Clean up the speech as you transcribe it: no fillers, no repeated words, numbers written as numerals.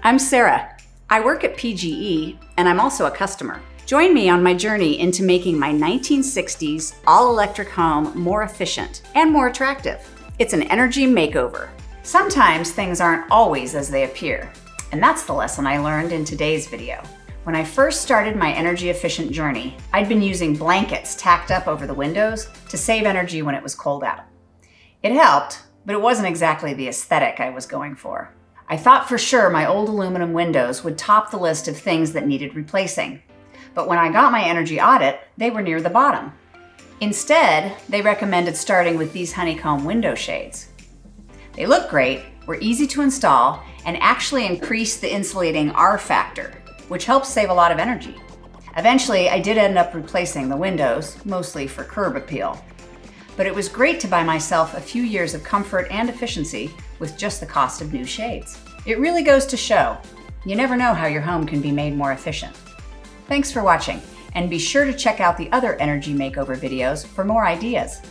I'm Sarah. I work at PGE, and I'm also a customer. Join me on my journey into making my 1960s all-electric home more efficient and more attractive. It's an energy makeover. Sometimes things aren't always as they appear, and that's the lesson I learned in today's video. When I first started my energy efficient journey, I'd been using blankets tacked up over the windows to save energy when it was cold out. It helped, but it wasn't exactly the aesthetic I was going for. I thought for sure my old aluminum windows would top the list of things that needed replacing. But when I got my energy audit, they were near the bottom. Instead, they recommended starting with these honeycomb window shades. They look great, were easy to install, and actually increase the insulating R factor, which helps save a lot of energy. Eventually, I did end up replacing the windows, mostly for curb appeal. But it was great to buy myself a few years of comfort and efficiency with just the cost of new shades. It really goes to show, you never know how your home can be made more efficient. Thanks for watching, and be sure to check out the other Energy Makeover videos for more ideas.